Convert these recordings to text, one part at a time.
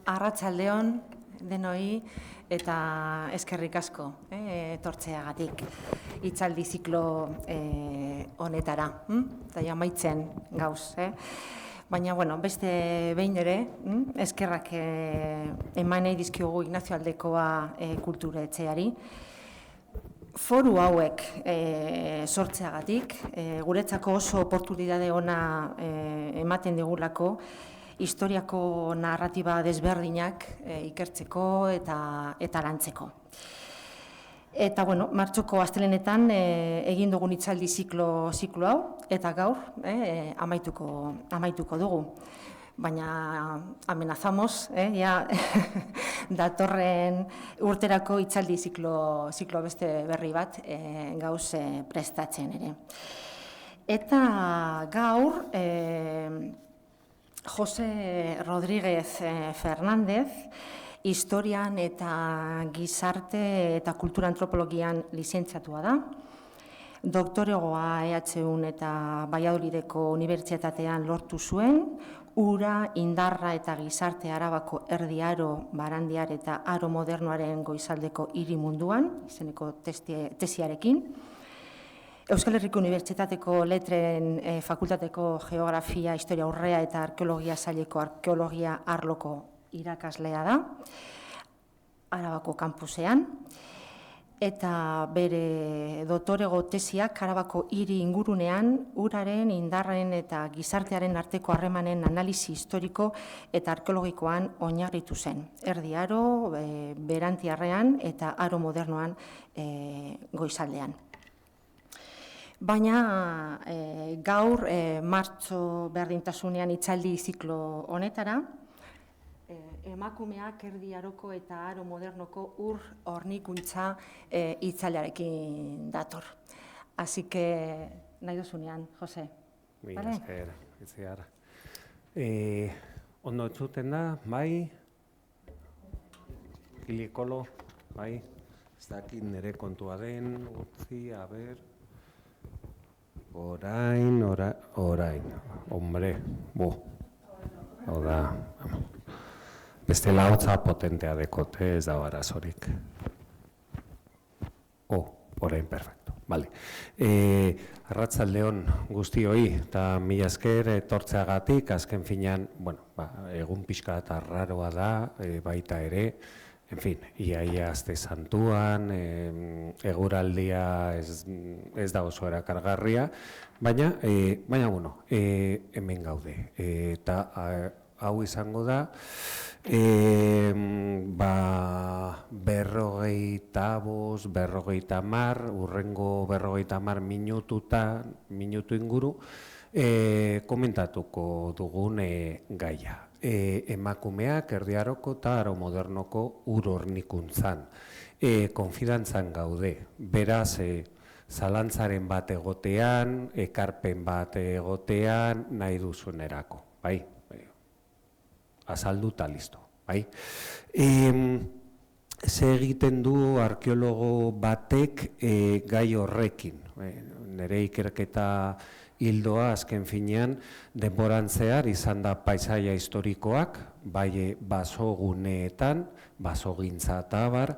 Arratsaldeon denoi eta eskerrik asko etortzeagatik hitzaldi ziklo honetara. Eta amaitzen gauz. Baina, beste behin ere, eskerrak eman nahi dizkiogu Ignacio Aldekoa kultura etxeari. Foru hauek sortzeagatik, guretzako oso oportunitate ona ematen digulako, historiako narratiba desberdinak ikertzeko eta lantzeko. Eta, martxoko astelehenetan egin dugun hitzaldi ziklo hau, eta gaur amaituko dugu. Baina amenazamos, datorren urterako hitzaldi ziklo beste berri bat gauz prestatzen ere. Eta gaur, Jose Rodríguez Fernández, historian eta gizarte eta kultura antropologian lizentziatua da. Doktoregoa EHUn eta Valladolideko Unibertsitatean lortu zuen, Ura, Indarra eta Gizarte Arabako Erdi Aro, Barandiar eta Aro Modernoaren goizaldeko hiri munduan, izeneko tesiarekin. Euskal Herriko Unibertsitateko Letren Fakultateko Geografia, Historia Aurrea eta Arkeologia saileko arkeologia arloko irakaslea da, Arabako kampusean, eta bere doktorego tesiak Arabako hiri ingurunean uraren, indarraren eta gizartearen arteko harremanen analisi historiko eta arkeologikoan oinarritu zen. Erdi Aro, Berantiarrean eta Aro Modernoan goizaldean. Baina gaur martxo berdintasunean hitzaldi ziklo honetara, emakumeak Erdi Aroko eta Aro Modernoko ur hornikuntza hitzaldiarekin dator. Así que nahi duzunean, Jose. Mila esker, itziar. Ondo entzuten da, bai? Kilikolo, bai? Ez dakit nire kontua den, utzi, aber... Orain, hombre, hau da, beste lautza potentea dekote, ez da barazorik. Orain, perfecto, bale. Arratsaldeon guztioi, eta mila esker etortzeagatik, azken finean, egun pixka eta raroa da, baita ere, en fin, iaia aste santuan, eguraldia ez da oso erakargarria, baina, hemen gaude. Eta hau izango da, 50, urrengo 50 minutu inguru, komentatuko dugun gaia. Emakumeak Erdi Aroko eta Aro Modernoko ur hornikuntzan. Konfidantzan gaude, beraz, zalantzaren bat egotean, ekarpen bat egotean, nahi duzunerako, bai? Azaldu eta listo, bai? Ze egiten du arkeologo batek gai horrekin, nire ikerketa hildoa azken finean denboran zehar izan da paisaia historikoak, bai basoguneetan, basogintza eta abar,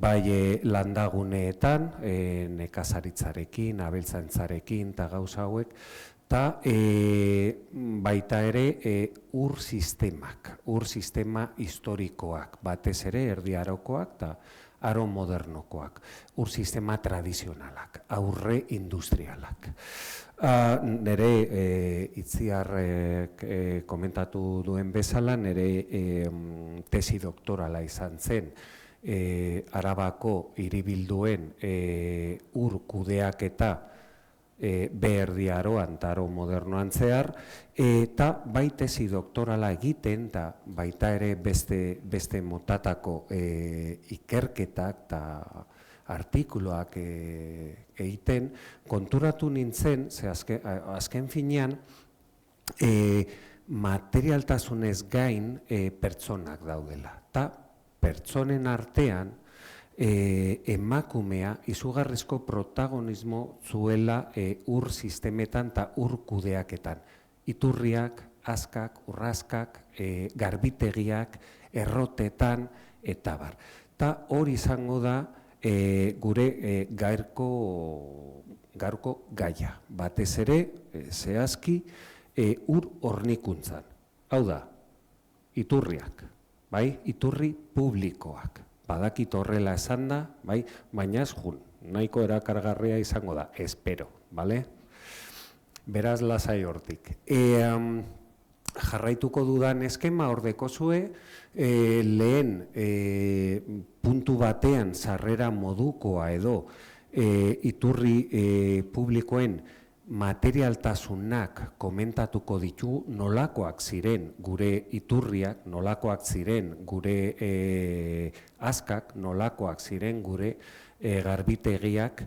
bai landaguneetan, nekazaritzarekin, abeltzaintzarekin eta gauza hauek, eta baita ere ur sistema historikoak, batez ere Erdi Arokoak eta Aro Modernokoak, ur sistema tradizionalak, aurre industrialak. Nere itziarrek komentatu duen bezala, nere tesi doktorala izan zen Arabako hiribilduen ur kudeaketa Erdi Aroan eta Aro Modernoan zehar, eta bai tesi doktorala egiten, eta baita ere beste motatako ikerketak eta artikuluak egiten, konturatu nintzen, ze azken finean, materialtasunez gain pertsonak daudela. Eta pertsonen artean, emakumea izugarrizko protagonismo zuela ur sistemetan eta ur kudeaketan. Iturriak, askak, urraskak, garbitegiak, errotetan, eta bar. Ta hori izango da gure gaurko gaia. Batez ere, zehazki, ur hornikuntzan. Hau da, iturriak, bai? Iturri publikoak. Badakit horrela esan da, bai? Baina ez jun, nahiko erakargarria izango da, espero, bale? Beraz lasai hortik. Jarraituko dudan eskema hor dekozue, lehen puntu batean sarrera modukoa edo iturri publikoen materialtasunak komentatuko ditu nolakoak ziren gure iturriak, nolakoak ziren gure askak, nolakoak ziren gure garbitegiak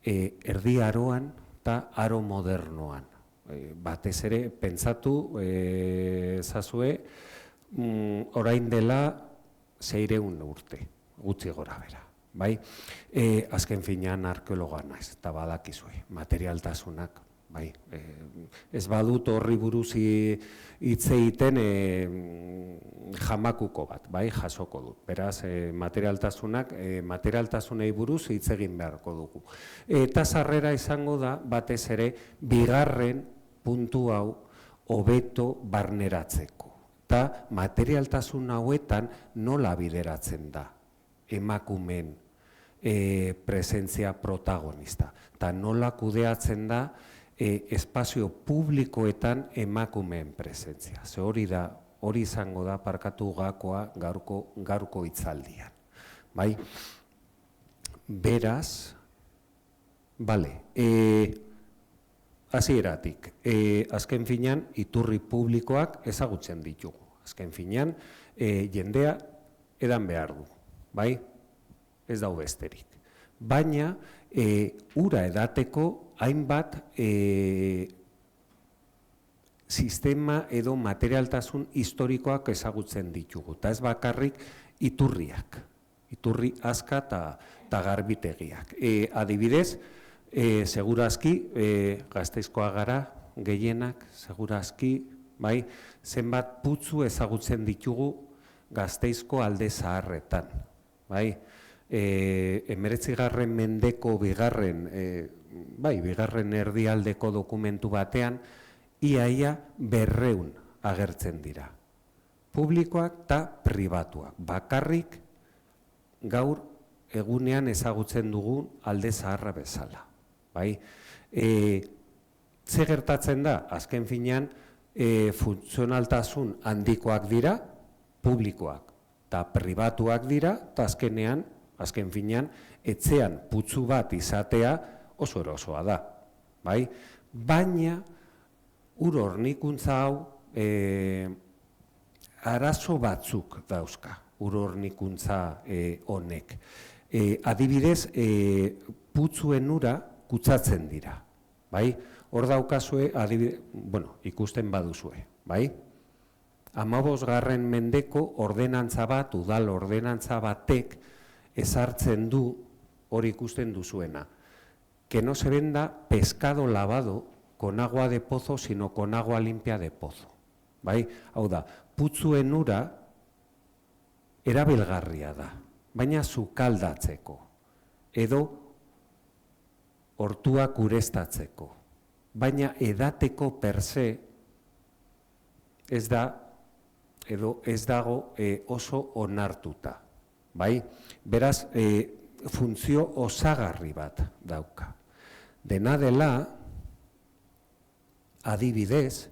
erdi aroan eta aro modernoan. Batez ere, pentsatu ezazue, orain dela 600 urte, gutxi gora bera. Bai? Azken finean arkeologoa naiz, eta badakizue, materialtasunak. Bai? Ez badut horri buruz hitz egiten jamakuko bat, bai? Jasoko dut. Beraz, materialtasunei buruz hitz egin beharko dugu. Eta sarrera izango da, batez ere, bigarren puntu hau hobeto barneratzeko. Eta materialtasun hauetan nola bideratzen da emakumeen presentzia protagonista. Eta nola kudeatzen da espazio publikoetan emakumeen presentzia. Ze hori izango da parkatu gakoa gaurko hitzaldian. Bai? Beraz, bale, hasieratik, azken finean iturri publikoak ezagutzen ditugu. Azken finean jendea edan behar du, bai? Ez dau besterik. Baina, ura edateko hainbat sistema edo materialtasun historikoak ezagutzen ditugu. Eta ez bakarrik iturriak, iturri aska eta garbitegiak. Adibidez, segurazki, Gasteizkoa gara, gehienak, segurazki, bai, zenbat putzu ezagutzen ditugu Gasteizko alde zaharretan. Bai, 19. mendeko bigarren erdialdeko dokumentu batean, iaia 200 agertzen dira. Publikoak eta pribatuak. Bakarrik gaur egunean ezagutzen dugun alde zaharra bezala. Bai? Ze gertatzen da, azken finean, funtzionaltasun handikoak dira, publikoak eta pribatuak dira, eta azken finean, etxean putzu bat izatea oso erosoa da. Bai? Baina, ur hornikuntza hau arazo batzuk dauzka, ur hornikuntza honek. Adibidez, putzuen ura kutsatzen dira. Bai? Hor daukazue, ikusten baduzue. Bai? 15. mendeko ordenantza bat, udal ordenantza batek ezartzen du hori ikusten duzuena. Que no se venda pescado lavado con agua de pozo, sino con agua limpia de pozo. Bai? Hau da, putzuen ura erabilgarria da, baina sukaldatzeko, edo hortuak ureztatzeko, baina edateko per se ez da, edo ez dago oso onartuta. Bai? Beraz, funtzio osagarri bat dauka. Dena dela, adibidez,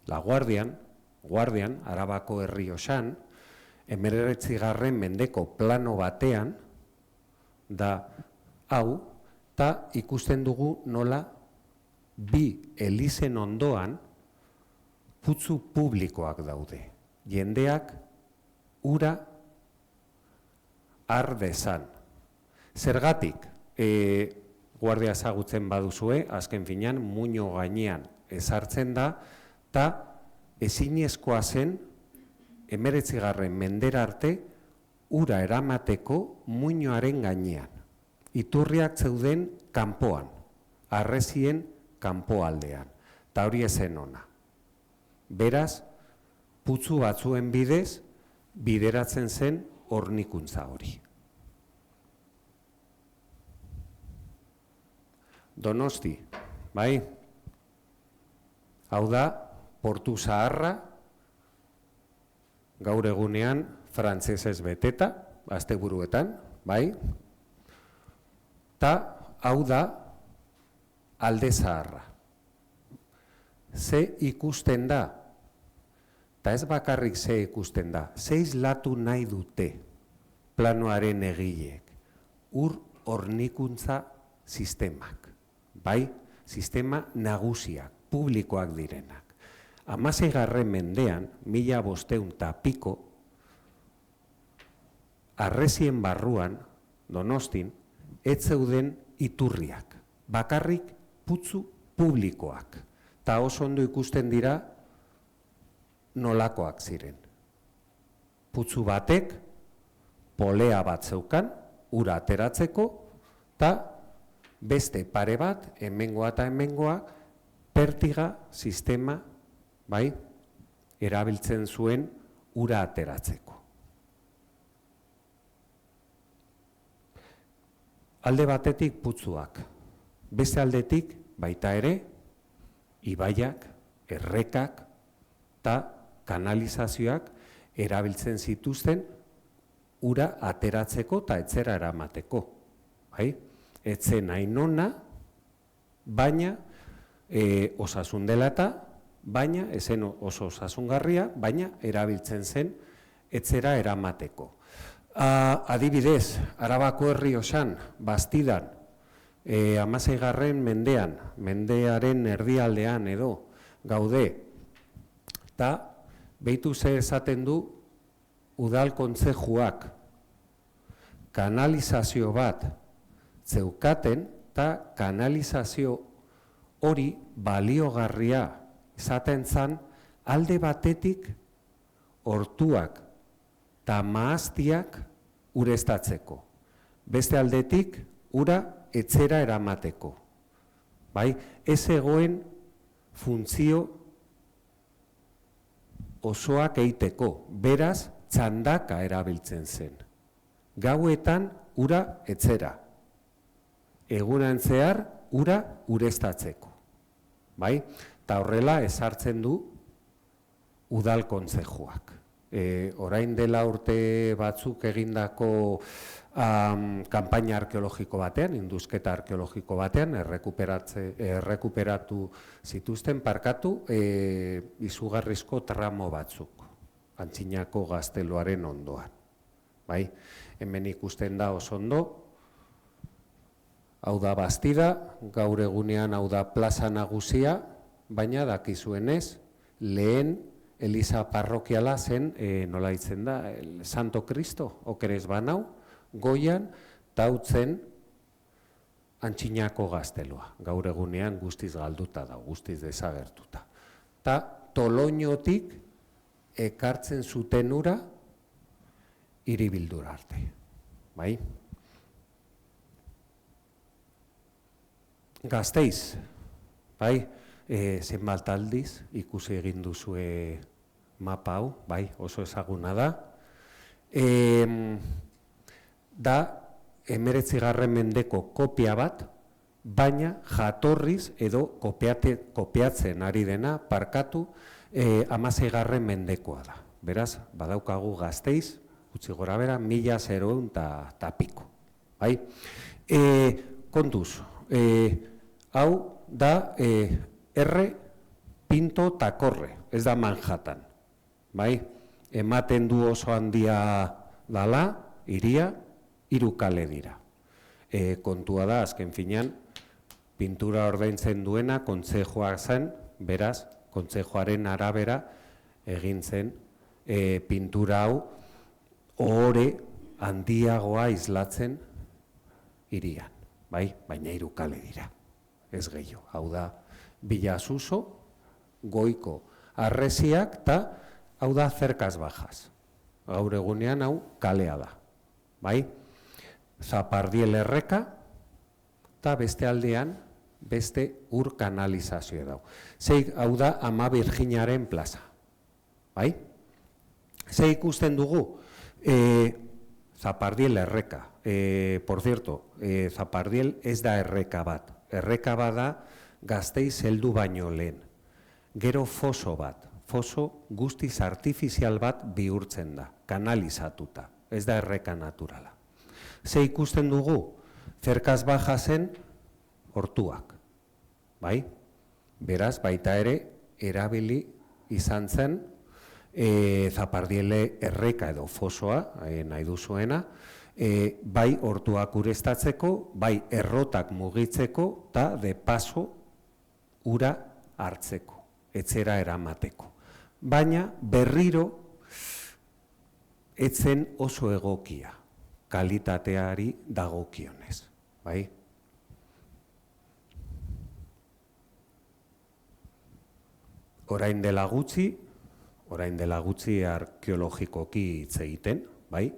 La Guardian, Arabako Errioxan, 19. mendeko plano batean, da hau, eta ikusten dugu nola bi elizen ondoan putzu publikoak daude. Jendeak ura har dezan. Zergatik, guardia ezagutzen baduzue, azken finean, muino gainean ezartzen da, eta ezinezkoa zen, 19. mendera arte, ura eramateko muinoaren gainean. Iturriak zeuden kanpoan, harrezien kanpoaldean, eta hori ezen ona. Beraz, putzu batzuen bidez, bideratzen zen hornikuntza hori. Donosti, bai? Hau da, Portu Zaharra, gaur egunean frantsesez beteta, asteburuetan, bai? Ta hau da Alde Zaharra. Ze ikusten da? Ta ez bakarrik ze ikusten da, ze islatu nahi dute planoaren egileek. Ur hornikuntza sistemak, bai? Sistema nagusiak, publikoak direnak. 16. mendean, 1500 piko, harresien barruan, Donostin, ez zeuden iturriak, bakarrik putzu publikoak. Ta oso ondo ikusten dira nolakoak ziren. Putzu batek polea bat zeukan, ura ateratzeko, eta beste pare bat, hemengoa eta hemengoa, pertiga sistema, bai, erabiltzen zuen ura ateratzeko. Alde batetik putzuak, beste aldetik baita ere, ibaiak, errekak eta kanalizazioak erabiltzen zituzten ura ateratzeko eta etzera eramateko. Bai? Etzen hain ona, baina osasun dela eta, baina ezen oso osasungarria, baina erabiltzen zen etzera eramateko. Adibidez, Arabako herri osan, Bastidan, 16. mendean, mendearen erdialdean edo gaude, eta behitu ze esaten du udal kontzejuak kanalizazio bat zeukaten, eta kanalizazio hori baliogarria izaten zan alde batetik hortuak eta maaztiak ureztatzeko. Beste aldetik ura etzera eramateko. Bai? Ez egoen funtzio osoak eiteko, beraz txandaka erabiltzen zen. Gauetan ura etzera, egunan zehar ura ureztatzeko. Bai? Ta horrela ezartzen du udal kontzejuak. Orain dela urte batzuk egindako kanpaina arkeologiko batean, induzketa arkeologiko batean, errekuperatu zituzten parkatu izugarrizko tramo batzuk, Antzinako gazteluaren ondoan. Bai? Hemen ikusten da oso ondo, hau da Bastida, gaur egunean hau da plaza nagusia, baina dakizuenez, lehen Eliza parrokiala zen, nola ditzen da, Santo Cristo, okerez banau, goian, tautzen Antzinako gaztelua. Gaur egunean guztiz galduta da, guztiz desagertuta. Ta Toloñotik ekartzen zuten ura hiribildura arte. Bai? Gasteiz, bai? Zenbat aldiz ikusi egin duzue mapa hau, bai, oso ezaguna da. Da 19. mendeko kopia bat, baina jatorriz edo kopiatzen ari dena parkatu 16. mendekoa da. Beraz, badaukagu Gasteiz, gutxi gora bera, 1000 eta piko. Bai? Kontuz, hau da R. Pinto Takorre, ez da Manhattan. Bai? Ematen du oso handia dala, hiria, 3 kale dira. Kontua da, azken finean, pintura ordaintzen duena kontzejoa zen, beraz, kontzejoaren arabera egin zen pintura hau ohore handiagoa islatzen hirian. Bai? Baina 3 kale dira, ez gehiago. Hau da, Bilasuso, goiko harresiak, eta hau da zerkaz bajaz. Gaur egunean hau kalea da. Bai? Zapardiel erreka, eta beste aldean beste ur kanalizazioa dau. Zeik, hau da, Ama Birjinaren plaza. Bai? Ze ikusten dugu? Zapardiel erreka. Por cierto, Zapardiel ez da erreka bat. Erreka bada Gasteiz heldu baino lehen. Gero foso bat. Foso guztiz artifizial bat bihurtzen da, kanalizatuta. Ez da erreka naturala. Ze ikusten dugu? Zerkaz baja zen hortuak. Bai? Beraz, baita ere, erabili izan zen Zapardiele erreka edo fosoa, nahi duzuena, bai hortuak ureztatzeko, bai errotak mugitzeko, eta de paso ura hartzeko, etzera eramateko. Baina berriro etzen oso egokia, kalitateari dagokionez. Bai? Orain dela gutxi arkeologikoki hitz egiten, bai?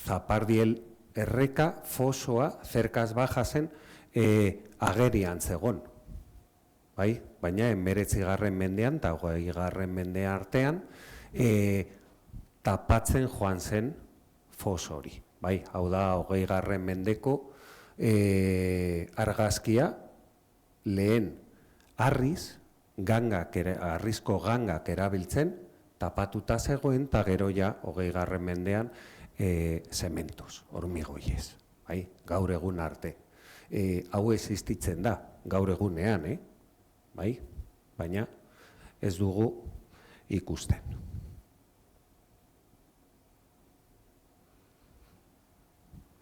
Zapardiel erreka, fosoa, zerkaz baja zen, agerian zegon. Bai? Baina 19. mendean eta 20. mendea artean, tapatzen joan zen foso hori. Bai? Hau da, 20. mendeko argazkia lehen harriz, harrizko gangak erabiltzen, tapatuta zegoen, eta gero ja, 20. mendean, zementoz, hormigoiez, bai? Gaur egun arte. Hau existitzen da, gaur egunean, bai? Baina ez dugu ikusten.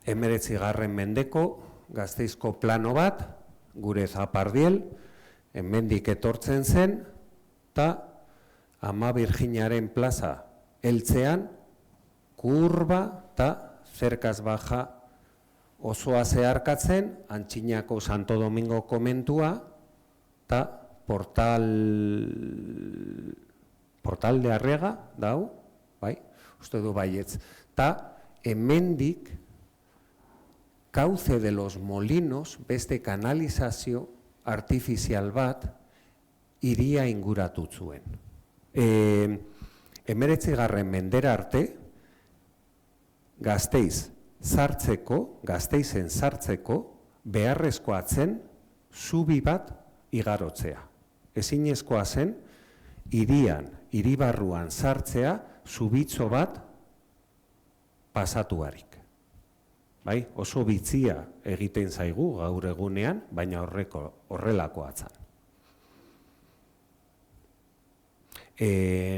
Hemeretzigarren mendeko Gasteizko plano bat, gure Zapardiel, hemendik etortzen zen, eta Ama Birjinaren plaza heltzean, kurba eta zerkaz baja osoa zeharkatzen, Antxinako Santo Domingo komentua, eta portal de Arriaga, dau, bai, uste du baietz, eta hemendik Cauce de los Molinos, beste kanalizazio artifizial bat, hiria inguratu zuen. 19. mendera arte, Gasteizen sartzeko, beharrezkoa zen, zubi bat igarotzea. Ezinezkoa zen, hiribarruan sartzea, zubitzo bat pasatuarik. Bai, oso bitzia egiten zaigu gaur egunean, baina horrelakoa zen.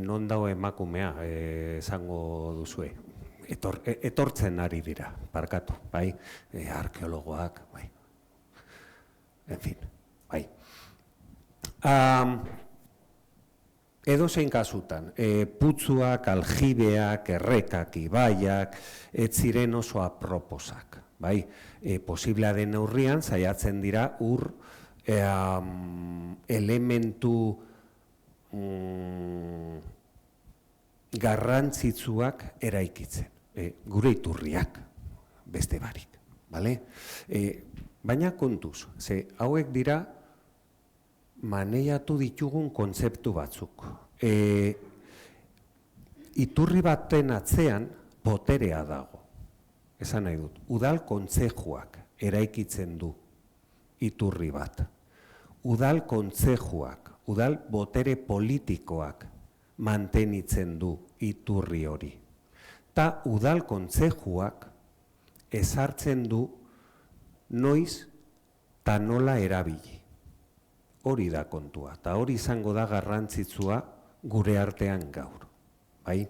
Non dago emakumea, esango duzue, etortzen ari dira, barkatu, bai, arkeologoak, bai, en fin, bai. Edozein kasutan, putzuak, aljibeak, errekak, ibaiak, ez ziren oso aproposak. Bai? Posiblea den neurrian, saiatzen dira ur elementu garrantzitsuak eraikitzen. Gure iturriak, beste barik. Baina kontuz, ze hauek dira maneiatu ditugun kontzeptu batzuk. Iturri baten atzean boterea dago. Esan nahi dut, udal kontzejuak eraikitzen du iturri bat. Udal kontzejuak, udal botere politikoak mantenitzen du iturri hori. Ta udal kontzejuak ezartzen du noiz ta nola erabili. Hori da kontua, eta hori izango da garrantzitsua gure artean gaur. Bai?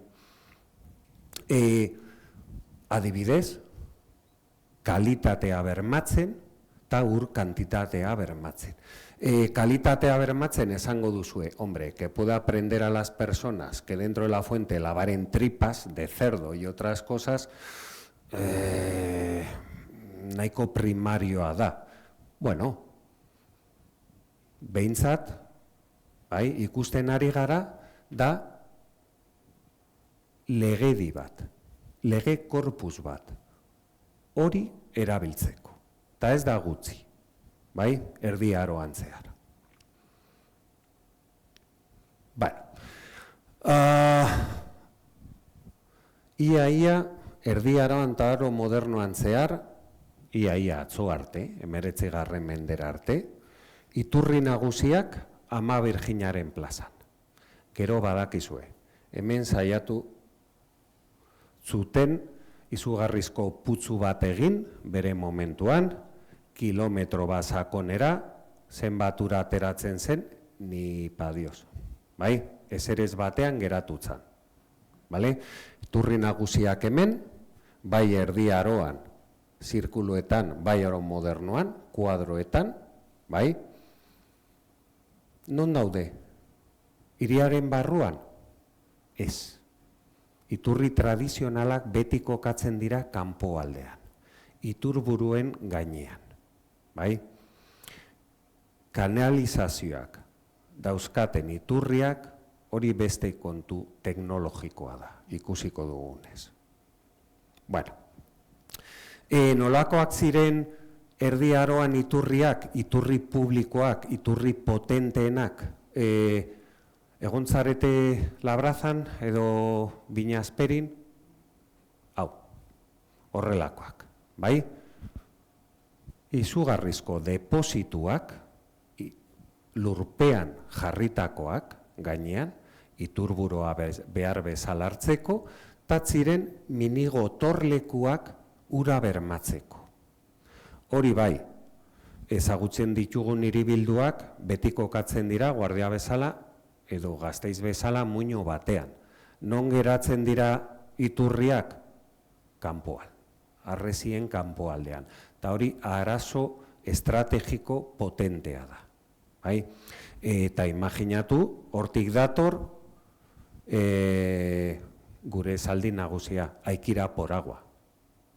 Adibidez, kalitatea bermatzen eta ur kantitatea bermatzen. Kalitatea bermatzen esango duzue, hombre, que pueda aprender a las personas que dentro de la fuente lavaren tripas de cerdo y otras cosas, nahiko primarioa da. Bueno, behintzat, ikusten ari gara, da legedi bat, lege korpus bat, hori erabiltzeko. Eta ez da gutxi, bai, Erdi Aroan zehar. Ia Erdi Aroan eta Aro modernoan zehar, ia atzo arte, 19. mendera arte, iturri nagusiak Ama Birjinaren plazan. Gero badakizue, hemen saiatu zuten izugarrizko putzu bat egin, bere momentuan, kilometro bat sakonera, zenbatura ateratzen zen, ni padioz. Bai, ezerez batean geratutzan. Bale? Iturri nagusiak hemen, bai Erdi Aroan, zirkuluetan, bai Aro modernoan, kuadroetan, bai? Non daude? Hiriaren barruan? Ez. Iturri tradizionalak beti kokatzen dira kanpoaldean. Iturburuen gainean. Bai? Kanalizazioak dauzkaten iturriak hori beste kontu teknologikoa da, ikusiko dugunez. Bueno, nolakoak ziren Erdi Aroan iturriak, iturri publikoak, iturri potenteenak, egon zarete Labrazan edo Binazperin, hau, horrelakoak, bai? Izugarrizko deposituak, lurpean jarritakoak, gainean, iturburoa behar bezala hartzeko, tatziren minigo torlekuak ura bermatzeko. Hori bai, ezagutzen ditugun hiribilduak beti kokatzen dira Guardia bezala edo Gasteiz bezala muino batean. Non geratzen dira iturriak? Kanpoan, harresien kanpoaldean. Eta hori arazo estrategiko potentea da. Bai? Eta imaginatu, hortik dator gure esaldi nagusia, aikira poragua.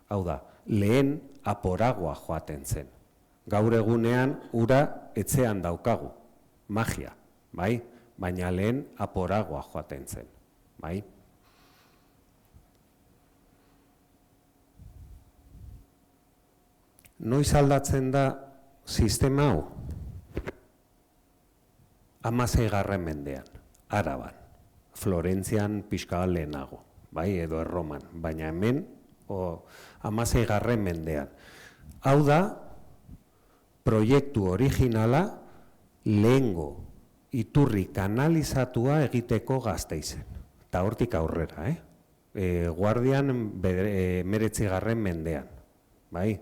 Hau da, lehen aporagua joaten zen. Gaur egunean ura etxean daukagu, magia, bai? Baina lehen aporagua joaten zen, bai? Noiz aldatzen da sistema hau? 16. mendean, Araban, Florentzian pixka lehenago, bai, edo Erroman, baina hemen 16. mendean. Hau da, proiektu originala lehengo iturri kanalizatua egiteko Gasteizen. Eta hortik aurrera, Guardian 19. mendean, bai?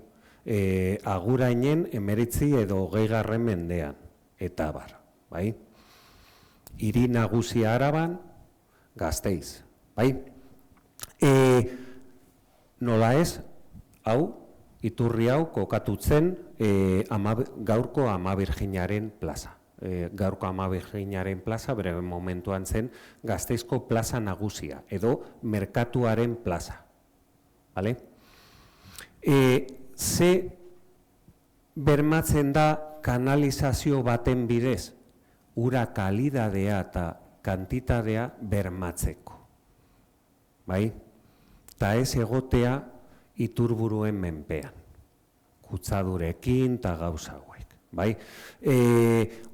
Agurainen 19 edo 20. mendean, eta bar, bai? Hiri nagusia Araban, Gasteiz, bai? Nola ez, hau, iturri hau kokatutzen gaurko Ama Birjinaren plaza. Gaurko Ama Birjinaren plaza, bere momentuan zen, Gasteizko plaza nagusia, edo merkatuaren plaza. Bale? Ze bermatzen da kanalizazio baten bidez, ura kalidadea eta kantitadea bermatzeko. Bai? Eta ez egotea iturburuen menpean, kutsadurekin eta gauza hauek. Bai?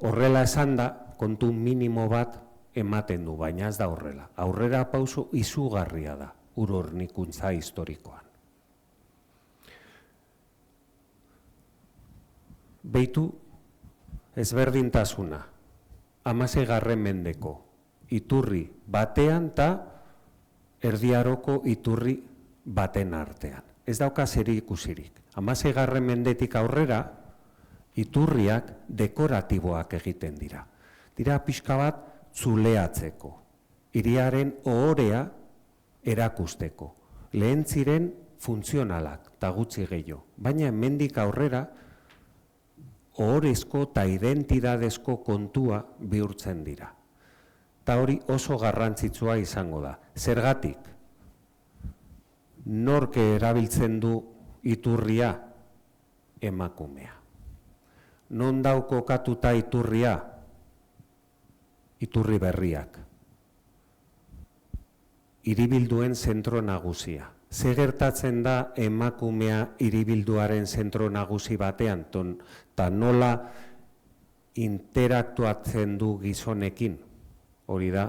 Horrela esan da, kontu minimo bat ematen du, baina ez da horrela. Aurrera pauso izugarria da, ur hornikuntza historikoan. Beitu ezberdintasuna, 16. mendeko iturri batean eta Erdi Aroko iturri baten artean. Ez dauka zeri ikusirik. 16. mendetik aurrera, iturriak dekoratiboak egiten dira. Dira pixka bat zuleatzeko, hiriaren ohorea erakusteko. Lehen ziren funtzionalak eta gutxi gehiago. Baina hemendik aurrera, ohorezko eta identidadezko kontua bihurtzen dira. Eta hori oso garrantzitsua izango da. Zergatik, nork erabiltzen du iturria? Emakumea. Non dau kokatuta iturria? Iturri berriak. Hiribilduen zentro nagusia, ze gertatzen da emakumea hiribilduaren zentro nagusi batean, eta nola interaktuatzen du gizonekin, hori da,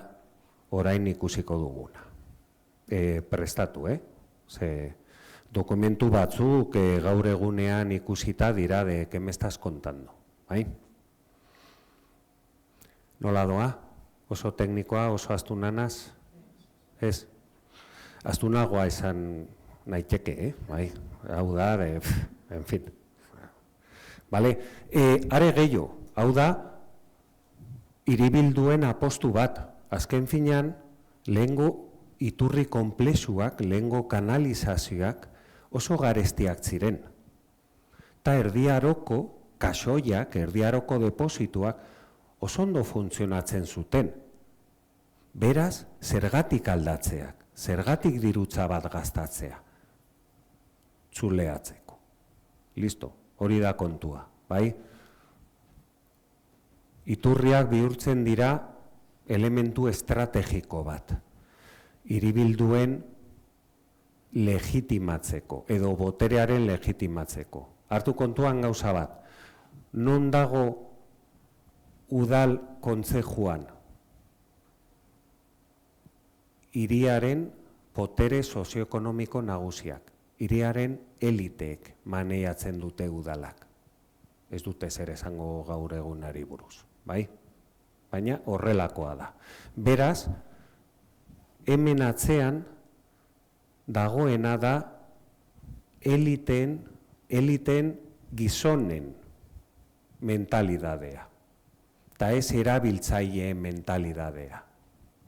orain ikusiko duguna. Prestatu, Ze dokumentu batzuk gaur egunean ikusita dira de que me estás contando, bai? Nola doa? Oso teknikoa, oso astunanaz? Ez? Astunagoa esan naiteke, bai? Hau da, en fin. Vale? Are gehiago, hau da, hiribilduen apostu bat. Azken finean, lehengo iturri konplexuak, lehengo kanalizazioak oso garestiak ziren. Ta erdiaroko kasoiak, erdiaroko deposituak oso ondo funtzionatzen zuten. Beraz, zergatik aldatzeak, zergatik dirutza bat gastatzea, txuleatzeko. Listo, hori da kontua, bai? Iturriak bihurtzen dira elementu estrategiko bat, hiribilduen legitimatzeko, edo boterearen legitimatzeko. Hartu kontuan gauza bat, non dago udal kontzejuan, hiriaren potere sozioekonomiko nagusiak, hiriaren eliteek maneiatzen dute udalak. Ez dute zer esango gaur egunari buruz, bai? Baina horrelakoa da. Beraz, hemen atzean dagoena da eliteen gizonen mentalidadea. Eta ez erabiltzaileen mentalidadea,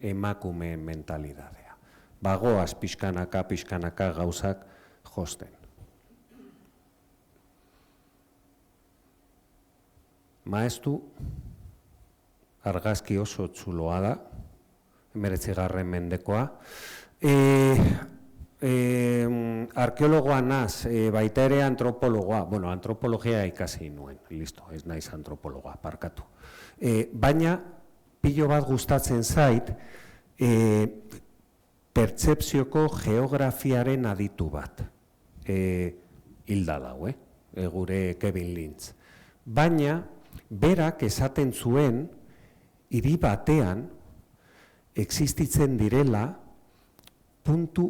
emakumeen mentalidadea. Bagoaz pixkanaka gauzak josten. Maeztu, argazki oso txuloa da, 19. mendekoa. Arkeologoa naz, baita ere antropologoa, bueno, antropologia ikasi nuen, listo, ez naiz antropologoa, parkatu. Baina, pilo bat gustatzen zait, pertzepzioko geografiaren aditu bat, hilda dago, gure Kevin Lynch. Baina, berak esaten zuen, hiri batean, existitzen direla, puntu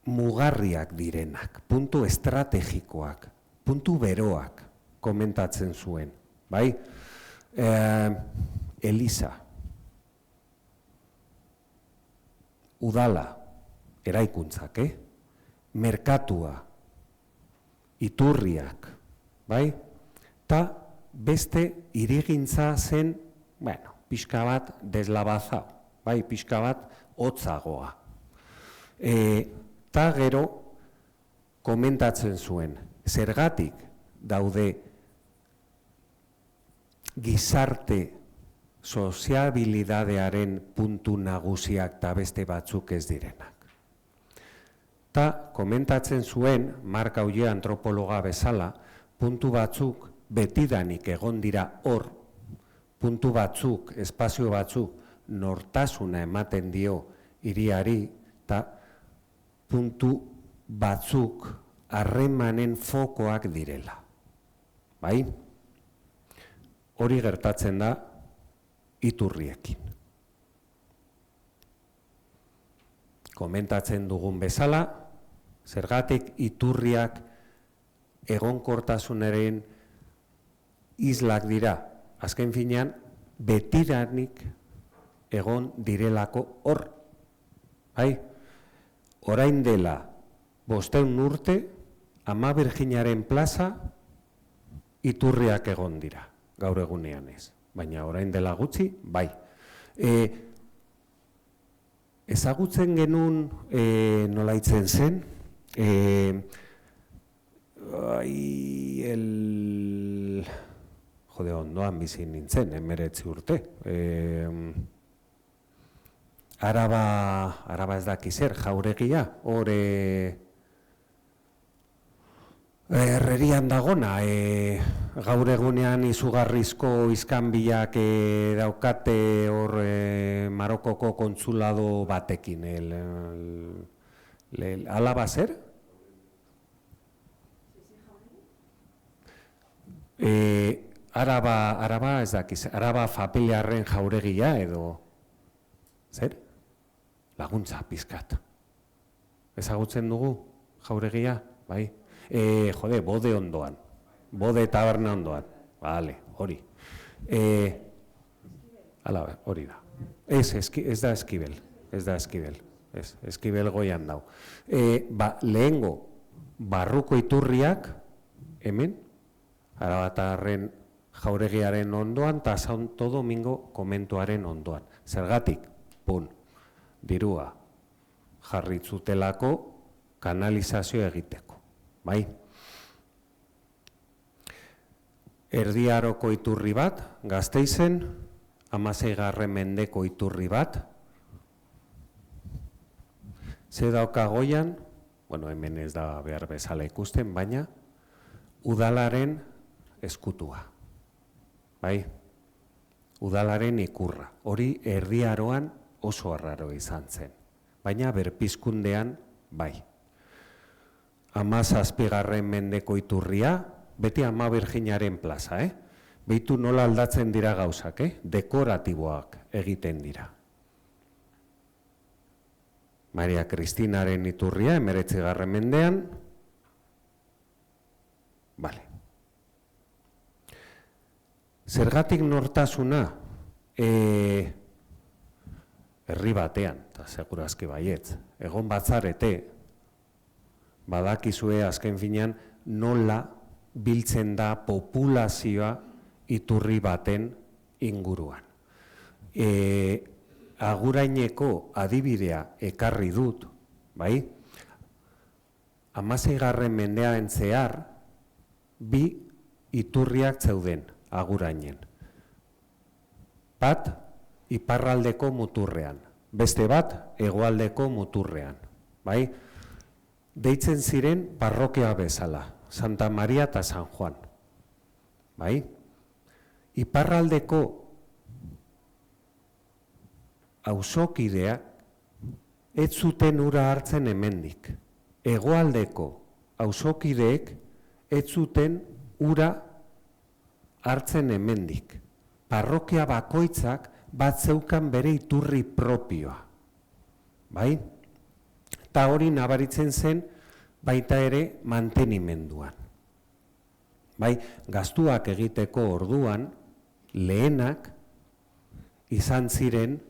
mugarriak direnak, puntu estrategikoak, puntu beroak komentatzen zuen. Bai? Eliza, udala, eraikuntzak, merkatua, iturriak, bai? Ta beste hirigintza zen, bueno, pixka bat deslabazao, bai, pixka bat hotzagoa. Ta gero komentatzen zuen, zergatik daude gizarte soziabilidadearen puntu nagusiak eta beste batzuk ez direnak. Ta komentatzen zuen, Mark Auger antropologa bezala, puntu batzuk betidanik egon dira hor, puntu batzuk, espazio batzuk, nortasuna ematen dio hiriari, eta puntu batzuk harremanen fokoak direla. Bai? Hori gertatzen da iturriekin. Komentatzen dugun bezala, zergatik iturriak egonkortasunaren islak dira. Azken finean, betidanik egon direlako hor. Bai? Orain dela 500 urte, Ama Birjinaren plaza iturriak egon dira, gaur egunean ez. Baina orain dela gutxi, bai. Ezagutzen genuen nola hitzen zen, ondoan bizi nintzen, 19 urte. Araba ez daki zer, Jauregia, hor herrerian dagona, gaur egunean izugarrizko iskanbilak daukate hor Marokoko kontsulado batekin, Alaba zer? Araba ez dakiz, Araba familiarren jauregia edo, zer? Laguntza pizkat. Ezagutzen dugu jauregia, bai? Bode ondoan, bode taberna ondoan, bale, hori. Hori da. Ez da Eskibel, Eskibel goian dau. Lehengo barruko iturriak, hemen, Arabatarren jauregiaren ondoan, eta Santo Domingo komentuaren ondoan. Zergatik, dirua jarritzutelako kanalizazio egiteko, bai? Erdi Aroko iturri bat, Gasteizen, 16. mendeko iturri bat, ze dauka goian, hemen ez da behar bezala ikusten, baina udalaren eskutua, bai? Udalaren ikurra, hori Erdi Aroan oso arraro izan zen, baina berpizkundean bai. 17. mendeko iturria, beti Ama Birjinaren plaza, Beitu nola aldatzen dira gauzak, dekoratiboak egiten dira. Maria Kristinaren iturria, 19. mendean, bale. Zergatik nortasuna, herri batean, eta segurazki baietz, egon batzarete, badakizue azken finean nola biltzen da populazioa iturri baten inguruan. Aguraineko adibidea ekarri dut, bai? 16. mendean zehar, bi iturriak zeuden Agurainen. Bat, iparraldeko muturrean, beste bat, hegoaldeko muturrean, bai? Deitzen ziren parrokia bezala, Santa Maria eta San Juan, bai? Iparraldeko auzokideak ez zuten ura hartzen hemendik. Hegoaldeko auzokideek ez zuten ura hartzen hemendik. Parrokia bakoitzak bat zeukan bere iturri propioa. Bai? Eta hori nabaritzen zen baita ere mantenimenduan. Bai, gastuak egiteko orduan, lehenak izan ziren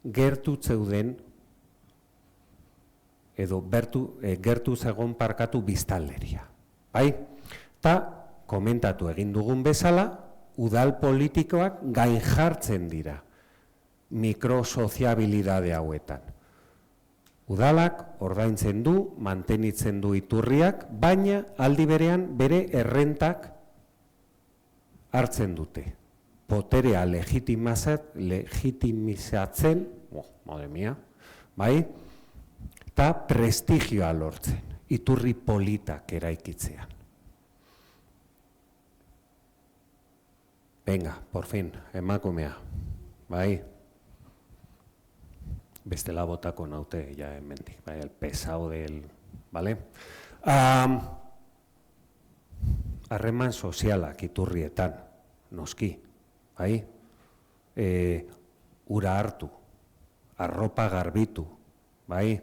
gertu zeuden edo gertu zegon parkatu biztanleria. Bai? Ta komentatu egin dugun bezala, udal politikoak gain jartzen dira mikrosoziabilidade hauetan. Udalak ordaintzen du, mantenitzen du iturriak, baina aldi berean bere errentak hartzen dute. Poterea legitimizatzen, madre mia, bai? Eta prestigioa lortzen, iturri politak eraikitzean. Venga, por fin, emakumea, bai? Bestela botako naute, ja, hemendik, bai, el pesado del, vale? Harreman sozialak iturrietan, noski, bai? Ura hartu, arropa garbitu, bai?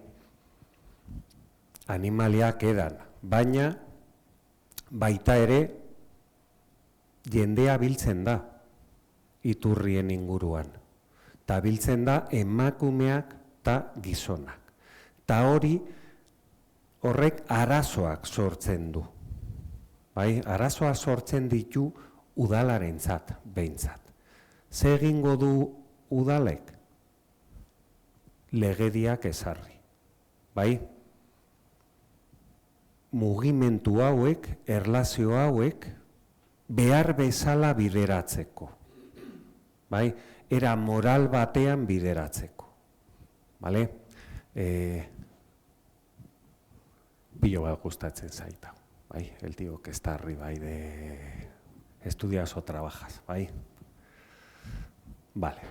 Animaliak edan, baina baita ere jendea biltzen da iturrien inguruan. Ta biltzen da emakumeak eta gizonak. Ta horrek arazoak sortzen du. Bai, arazoak sortzen ditu udalarentzat, behintzat. Ze egingo du udalek? Legediak ezarri. Bai? Mugimendu hauek, erlazio hauek, behar bezala bideratzeko. Bai? Era moral batean bideratzeko. Bale? Pilo bat gustatzen zaita. Bai? El tío que está arriba y de estudias o trabajas. Bai? Vale.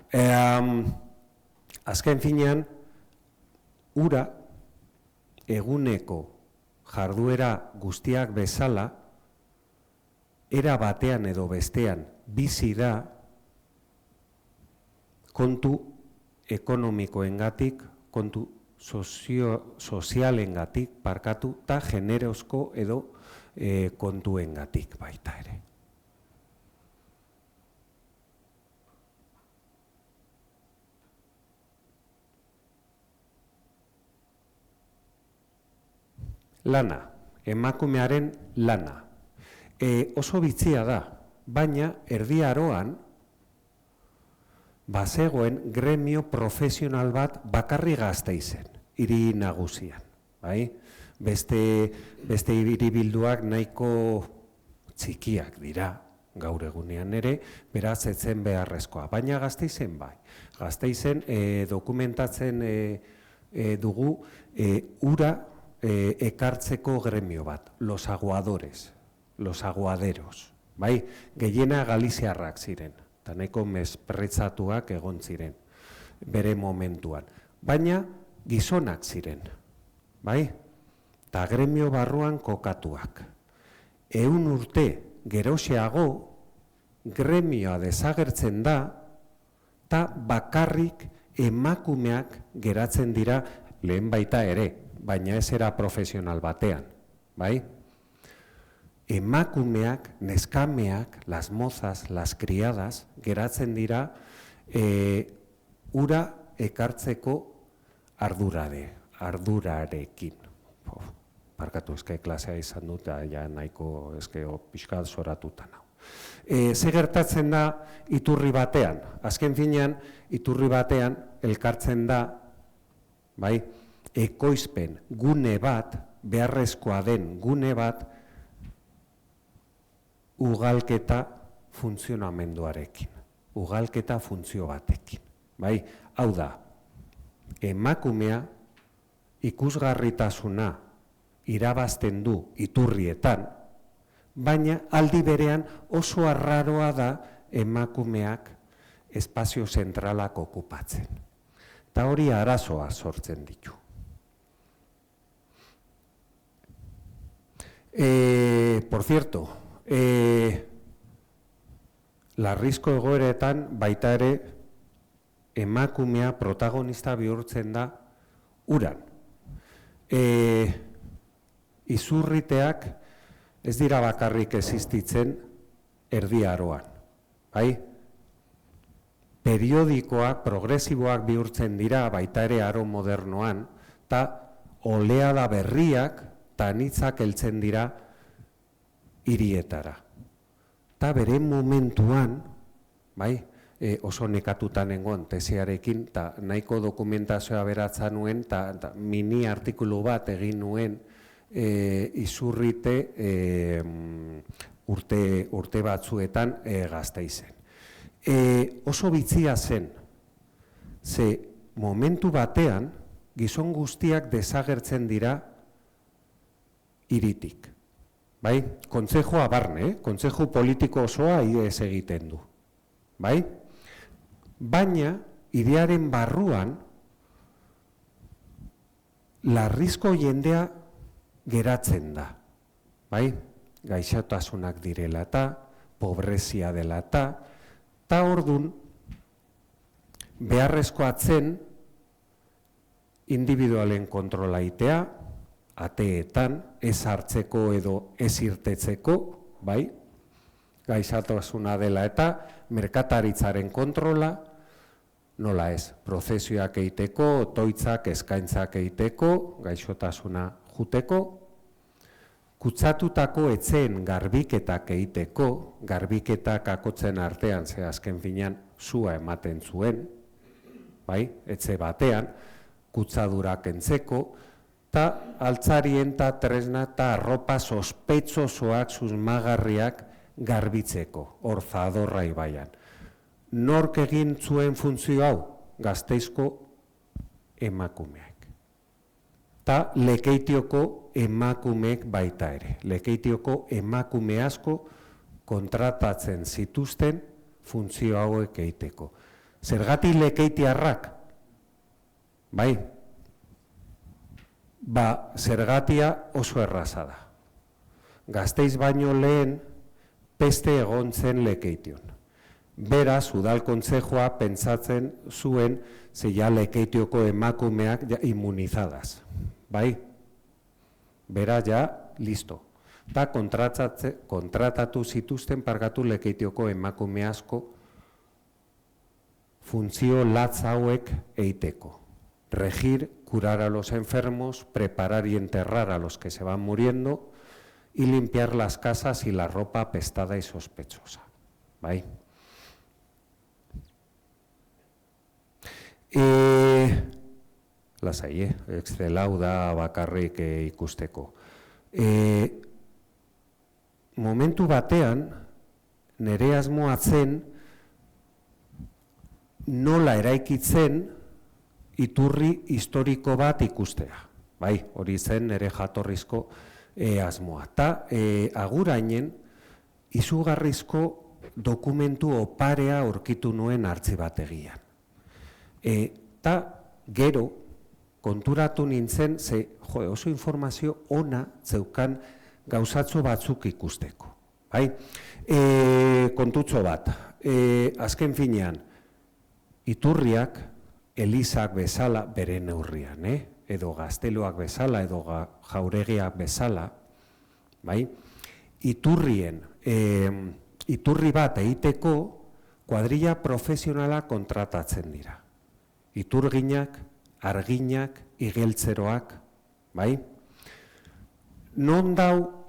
Azken finean, ura eguneko jarduera guztiak bezala, era batean edo bestean bizi da kontu ekonomikoengatik, kontu sozialengatik, parkatu, eta generozko edo kontuengatik baita ere. Lana, emakumearen lana. Oso bitxia da, baina Erdi Aroan bazegoen gremio profesional bat bakarri Gasteizen, hiri nagusian. Beste hiribilduak nahiko txikiak dira gaur egunean ere, beraz ez zen beharrezkoa, baina Gasteizen bai. Gasteizen dokumentatzen dugu ura ekartzeko gremio bat, los aguadores, los aguaderos, bai? Gehiena galiziarrak ziren, eta nahiko mesprezatuak egon ziren, bere momentuan. Baina gizonak ziren, bai? Eta gremio barruan kokatuak. 100 urte geroxeago, gremioa desagertzen da, eta bakarrik emakumeak geratzen dira lehen baita ere, baina ez era profesional batean, bai? Emakumeak, neskameak, las mozas, las criadas, geratzen dira ura ekartzeko ardurarekin. Parkatu eske klasea izan dut, ja nahiko eske pixkat zoratuta nau. Ze gertatzen da iturri batean? Azken finean, iturri batean elkartzen da, bai? Ekoizpen gune bat, beharrezkoa den gune bat, ugalketa funtzionamenduarekin, ugalketa funtzio batekin. Bai? Hau da, emakumea ikusgarritasuna irabazten du iturrietan, baina aldi berean oso arraroa da emakumeak espazio zentralak okupatzen. Eta hori arazoa sortzen ditu. Por cierto, larrizko egoeretan baita ere emakumea protagonista bihurtzen da uran. Izurriteak ez dira bakarrik existitzen Erdi Aroan, bai? Periodikoak, progresiboak bihurtzen dira baita ere aro modernoan, eta oleada berriak eta anitzak heltzen dira hirietara. Eta bere momentuan, bai, oso nekatuta nengoen tesiarekin, eta nahiko dokumentazioa beratza nuen, eta mini artikulu bat egin nuen izurrite urte batzuetan Gasteizen. Oso bitzia zen, ze momentu batean gizon guztiak desagertzen dira hiritik. Bai? Kontsejua barne, kontseju politiko osoa ez egiten du. Bai? Baina, hiriaren barruan, larrizko jendea geratzen da. Bai? Gaixotasunak direla eta, pobrezia dela eta ordun, beharrezkoa zen individualen kontrolaitea, ateetan, ez hartzeko edo ez irtetzeko, bai? Gaixotasuna dela eta merkataritzaren kontrola, nola ez, prozesioak egiteko, otoitzak, eskaintzak egiteko, gaixotasuna juteko, kutsatutako etzeen garbiketak egiteko, garbiketak akotzen artean, ze azken finean sua ematen zuen, bai, etxe batean, kutsadurak entzeko, eta altzarien eta tresna eta arropa sospetxosoak susmagarriak garbitzeko, hor Zadorra ibaian. Nork egin zuen funtzio hau? Gasteizko emakumeak. Eta Lekeitioko emakumeek baita ere. Lekeitioko emakume asko kontratatzen zituzten funtzio hauek egiteko. Zergatik Lekeitiarrak? Bai, zergatia oso erraza da. Gasteiz baino lehen peste egon zen Lekeition. Beraz, udal kontzejoa pentsatzen zuen zeia Lekeitioko emakumeak immunizadas. Bai? Beraz, ja, listo. Eta kontratatu zituzten Lekeitioko emakume asko funtzio latz hauek eiteko. Regir, curar a los enfermos, preparar y enterrar a los que se van muriendo y limpiar las casas y la ropa apestada y sospechosa. Bai? Lasai, Excel hau da bakarrik ikusteko. Momentu batean, nire asmoa zen nola eraikitzen iturri historiko bat ikustea. Bai, hori zen nire jatorrizko asmoa. Ta agurainen izugarrizko dokumentu oparea aurkitu nuen artxibategian. Eta gero konturatu nintzen, oso informazio ona zeukan gauzatxo batzuk ikusteko. Kontutxo bat, azken finean, iturriak, elizak bezala, bere neurrian, edo gazteluak bezala, edo jauregiak bezala, iturri bat egiteko kuadrilla profesionala kontratatzen dira. Iturginak, arginak, igeltzeroak, non dau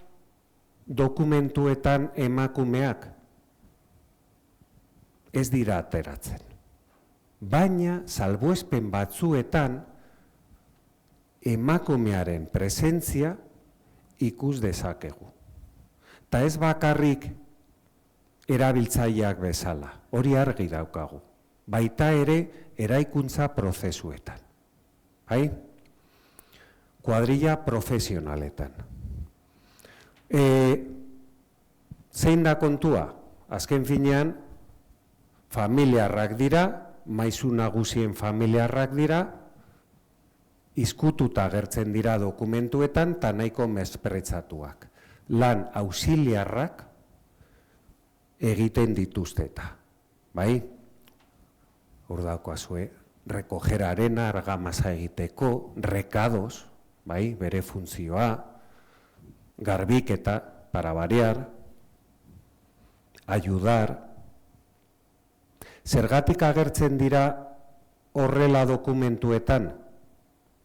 dokumentuetan emakumeak ez dira ateratzen. Baina, salbuespen batzuetan, emakumearen presentzia ikus dezakegu. Ta ez bakarrik erabiltzaileak bezala, hori argi daukagu. Baita ere, eraikuntza prozesuetan. Kuadrilla profesionaletan. Zein da kontua? Azken finean, familiarrak dira, maisu nagusien familiarrak dira, izkututa agertzen dira dokumentuetan, eta nahiko mespretxatuak. Lan auxiliarrak egiten dituzteta. Hor daukoazue, recoger arena, argamasa egiteko, rekados, bere funtzioa, garbiketa, para variar, ayudar. Zergatik agertzen dira horrela dokumentuetan,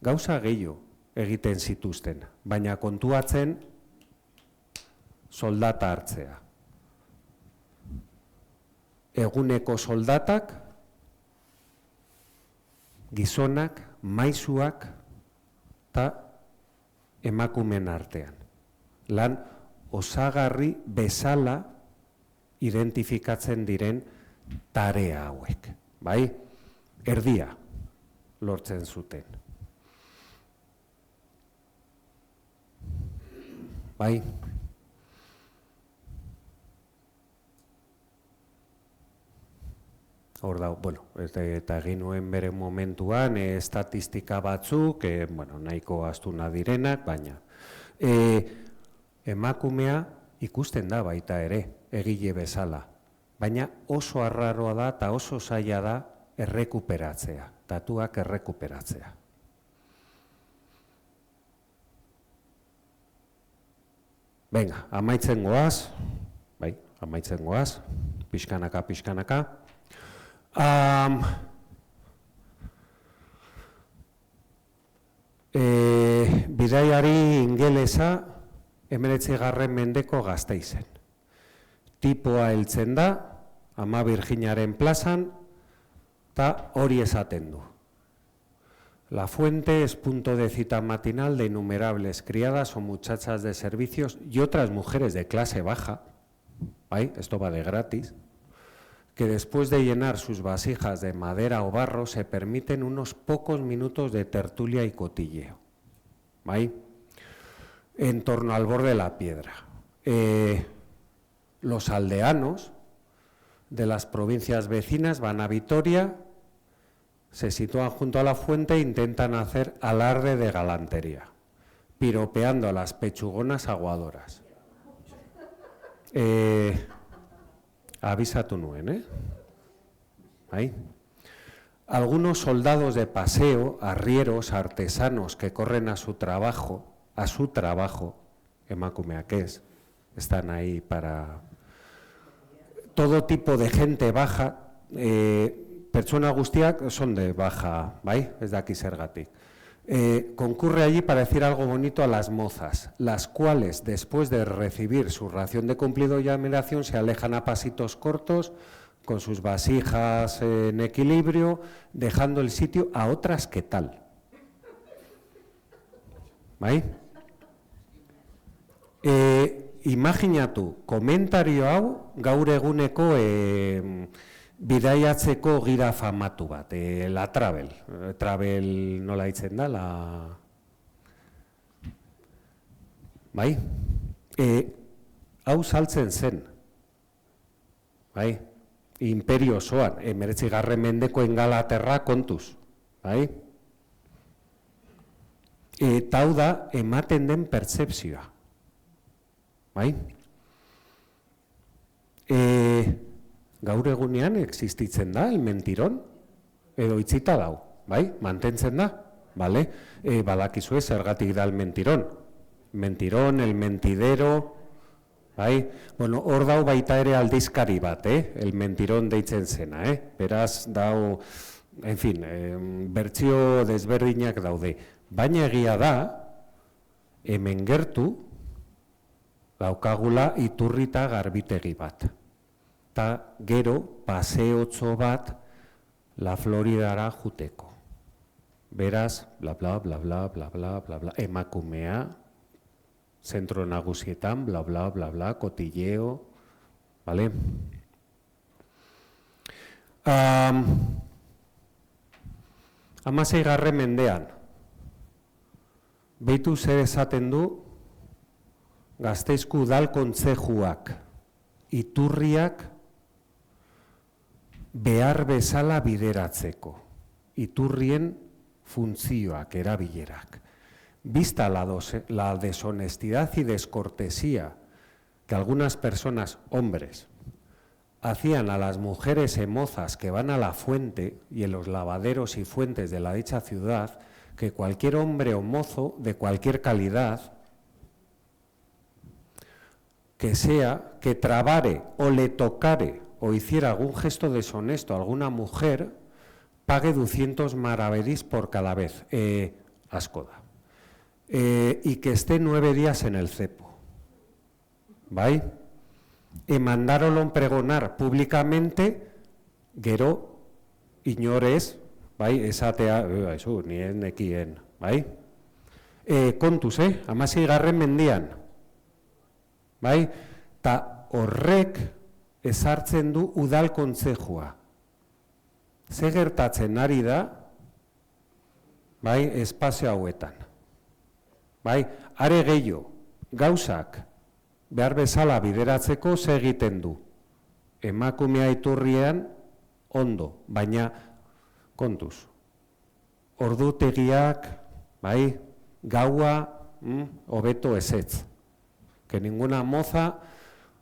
gauza gehiago egiten zituzten, baina kontuatzen soldata hartzea. Eguneko soldatak, gizonak, maisuak eta emakumen artean. Lan osagarri bezala identifikatzen diren tarea hauek. Erdia lortzen zuten. Hor da, eta egin nuen bere momentuan, estatistika batzuk, nahiko astuna direnak, baina emakumea ikusten da baita ere, egile bezala. Baina oso arraroa da eta oso zaila da errekuperatzea, datuak errekuperatzea. Venga, amaitzen goaz, pixkanaka. Bidaiari ingelesa 19. mendeko Gasteizen. Tipoa heltzen da, Ama Virginaren plazan, eta hori esaten du. La fuente es punto de cita matinal de innumerables criadas o muchachas de servicios y otras mujeres de clase baja, esto va de gratis, que después de llenar sus vasijas de madera o barro se permiten unos pocos minutos de tertulia y cotilleo, en torno al borde de la piedra. Los aldeanos de las provincias vecinas van a Vitoria, se sitúan junto a la fuente e intentan hacer alarde de galantería. piropeando a las pechugonas aguadoras. Abisatu nuen, Ahí. Algunos soldados de paseo, arrieros, artesanos que corren a su trabajo, emakumeak ez, están ahí para todo tipo de gente baja, pertsona guztiak son de baja, bai, ez daki zergatik. Concurre allí para decir algo bonito a las mozas, las cuales, después de recibir su ración de cumplido y admiración, se alejan a pasitos cortos, con sus vasijas en equilibrio, dejando el sitio a otras que tal. Bai? Imaginatu, komentario hau gaur eguneko bidaiatzeko gira famatu bat, la travel. Travel nola hitzen da, Bai? Hau saltzen zen. Bai? Imperio osoan, 19. mendeko Engalaterra kontuz. Bai? Eta hau da, ematen den pertzepzioa. Bai? Gaur egunean existitzen da, el mentirón, edo itzita dau, bai? Mantentzen da, bale? Badakizue zergatik da el mentirón. Mentirón, el mentidero, bai? Bueno, hor dau baita ere aldizkari bat, el mentirón deitzen zena, Beraz, dau, en fin, bertsio desberdinak daude. Baina egia da, hemen gertu, daukagula iturrita garbitegi bat. Ta gero paseotxo bat La Floridara juteko. Beraz, bla, bla, bla, bla, bla, bla, bla, bla, emakumea, zentro nagusietan, bla, bla, bla, bla, kotilleo, bale? 16. mendean, behitu zer esaten du, Gasteizko udal kontzejuak, iturriak behar bezala bideratzeko, iturrien funtzioak, erabilerak. Vista la deshonestidad y descortesía que algunas personas, hombres, hacían a las mujeres mozas que van a la fuente y en los lavaderos y fuentes de la dicha ciudad, que cualquier hombre o mozo de cualquier calidad que sea, que trabare o le tocare o hiciera algún gesto deshonesto a alguna mujer, pague 200 maravedís por cada vez, asko da. Y que esté 9 días en el cepo. Bai? Mandárolo pregonar públicamente, gero, inorez, bai, esatea, nien nekien, bai? Kontuz, 16. mendian, bai? Ta horrek ezartzen du udal kontzejua. Ze gertatzen ari da, bai, espazio hauetan. Bai, are gehiago, gauzak behar bezala bideratzeko ze egiten du. Emakumea iturriean ondo, baina kontuz. Ordutegiak, bai, gaua, hobeto ezetz. Que ninguna moza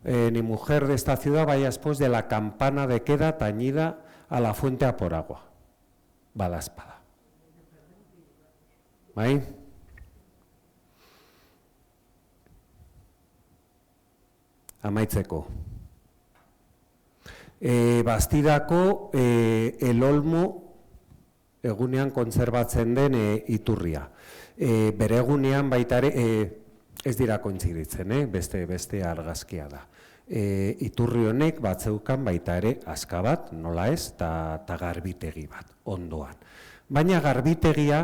ni mujer de esta ciudad vaya después de la campana de queda tañida a la fuente a por agua. Badaezpada. Bai? Amaitzeko. Bastidako el olmo egunean kontserbatzen den iturria. Bere egunean baita ere ez dira kointziditzen, beste argazkia da. Iturri honek batzeukan baita ere azka bat, nola ez, eta garbitegi bat, ondoan. Baina garbitegia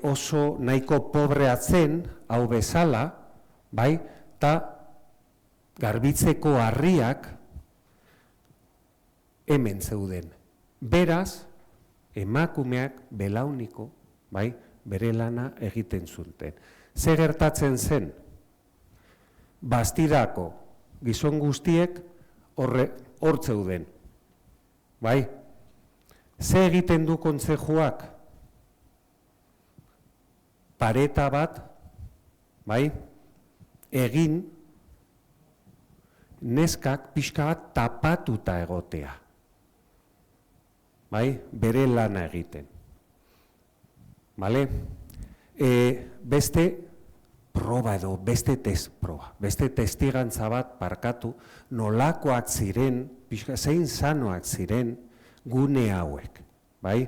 oso nahiko pobreatzen, hau bezala, bai, eta garbitzeko harriak hemen zeuden. Beraz, emakumeak belauniko, bai, bere lana egiten zuten. Ze gertatzen zen? Bastidako gizon guztiek hor zeuden. Bai? Ze egiten du kontzejuak? Pareta bat bai? Egin neskak pixka bat tapatuta egotea, bai? Bere lana egiten. Bale? Beste proba edo, beste testigantza bat parkatu, nolakoak ziren, zein sanoak ziren gune hauek, bai?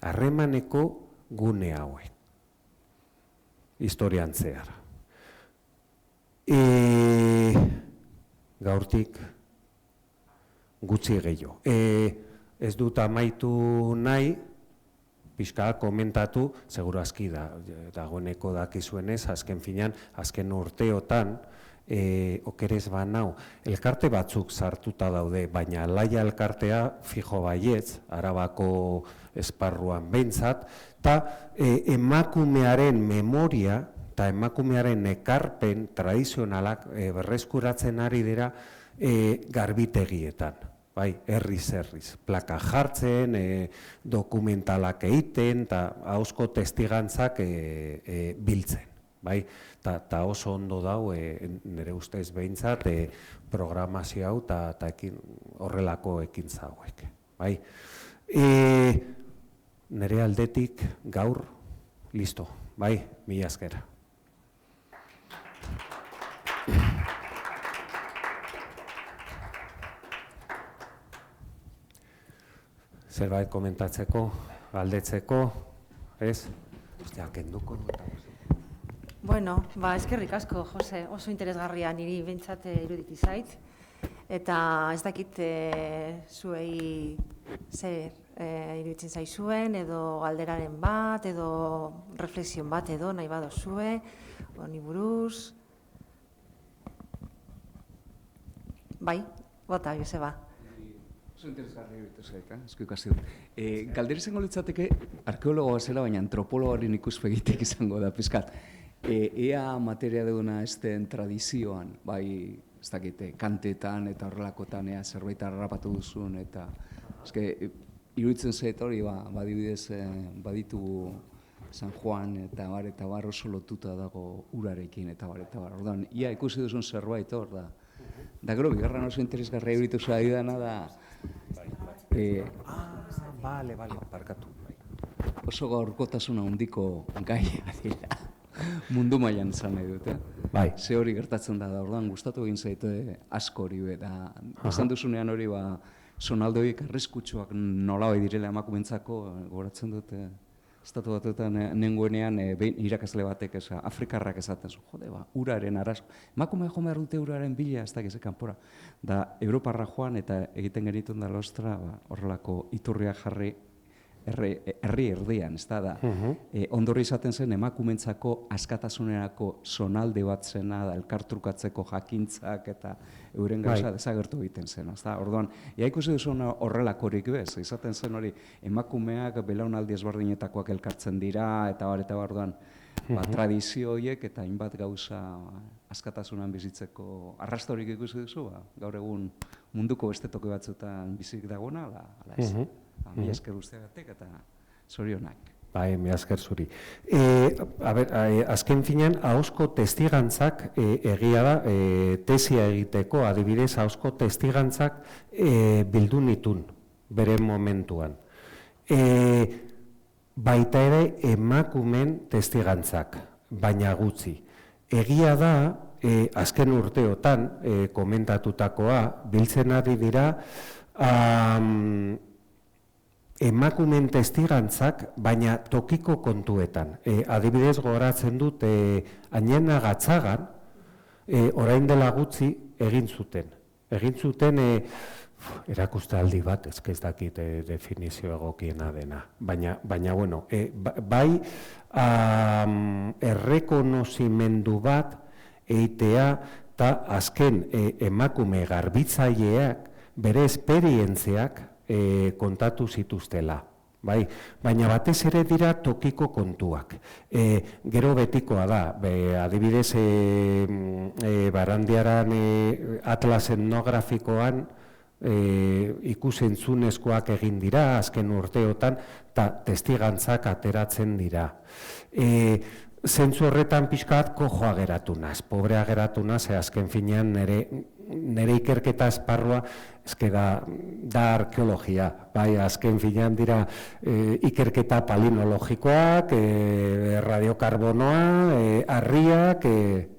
Harremaneko gune hauek, historian zehar. Gaurtik gutxi gehiago. Ez dut amaitu nahi, pixka komentatu, seguru aski dagoeneko dakizuenez, azken finean, azken urteotan, okerez banau, elkarte batzuk sartuta daude, baina Laia elkartea fijo baietz, Arabako esparruan behintzat, eta emakumearen memoria eta emakumearen ekarpen tradizionalak berreskuratzen ari dira garbitegietan. Bai, herriz, plaka jartzen, dokumentalak egiten, eta ahozko testigantzak biltzen. Bai, eta oso ondo dau, nire ustez behintzat, programazio hau eta horrelako ekintza hauek. Bai, nire aldetik gaur, listo, bai, mila esker. Zerbait komentatzeko, galdetzeko, ez? Ostia, kenduko dut. Bueno, eskerrik asko, Jose, oso interesgarria niri behintzat iruditi zait. Eta ez dakit zuei zer iruditzen zaizuen, edo galderaren bat, edo reflexio bat, edo nahi badozue, honi buruz. Bai, bota, Joseba. Oso interesgarri egitu zait, esku ikasi dut. Galdera izango litzateke, arkeologoa zela, baina antropologoaren ikuspegitik izango da, pizkat. Ea materia duguna ezten tradizioan, bai, ez dakite, kantetan eta horrelakotan ea zerbait harrapatu duzun, eta iruditzen zait hori, badibidez, baditu San Juan eta bar oso lotuta dago urarekin eta bar. Orduan, ia ikusi duzun zerbait hor da. Da gero, bigarren oso interesgarria iruditu zaidana da... Bale, parkatu. Oso gaurkotasuna handiko gaia dira. Mundu mailan esan nahi dute. Bai. Ze hori gertatzen da, orduan gustatu egin zaite asko hori be. Esan duzunean hori zonaldoik arriskutsuak nolabait direla emakumentzako, goratzen dute. Estatu Batuetan nengoenean irakasle batek Afrikarrak esaten zu, jode, uraren arasko. Emakume jo behar dute uraren bila, ez dakiz kanpora. Da, Europarra joan eta egiten genituen da lostra, horrelako iturriak jarri herri erdian, ez da. Ondorri izaten zen emakumentzako askatasunerako zonalde bat zena, elkartrukatzeko jakintzak eta euren gauza desagertu egiten zen. Orduan, ikusi duzu horrelakorik bez, izaten zen hori emakumeak belaunaldi ezberdinetakoak elkartzen dira, eta orduan, tradizio horiek eta hainbat gauza askatasunan bizitzeko arrastorik ikusi duzu, gaur egun munduko beste toki batzuetan bizik dagoena, ala ez. Mila esker guztiagatik eta zorionak. Bai, mila esker zuri. Azken finean, ahozko testigantzak egia da, tesia egiteko, adibidez, ahozko testigantzak bildu nitun, bere momentuan. Baita ere, emakumen testigantzak, baina gutxi. Egia da, azken urteotan, komentatutakoa, biltzen ari dira, emakumen testigantzak, baina tokiko kontuetan. Adibidez gogoratzen dut, Añena Gatzagan, orain dela gutxi egin zuten. Egin zuten erakustaldi bat, ez dakit definizio egokiena dena. Baina, bueno, bai errekonozimendu bat eitea eta azken emakume garbitzaileak bere esperientziak kontatu zituztela. Baina batez ere dira tokiko kontuak. Gero betikoa da, adibidez Barandiaran atlas etnografikoan ikusentzunezkoak egin dira azken urteotan, eta testigantzak ateratzen dira. Zentzu horretan pixkat kojoa geratu naz, pobrea geratu naz, azken finean nire ikerketa esparrua da arkeologia, bai, azken finean dira ikerketa palinologikoak, radiokarbonoa, harriak,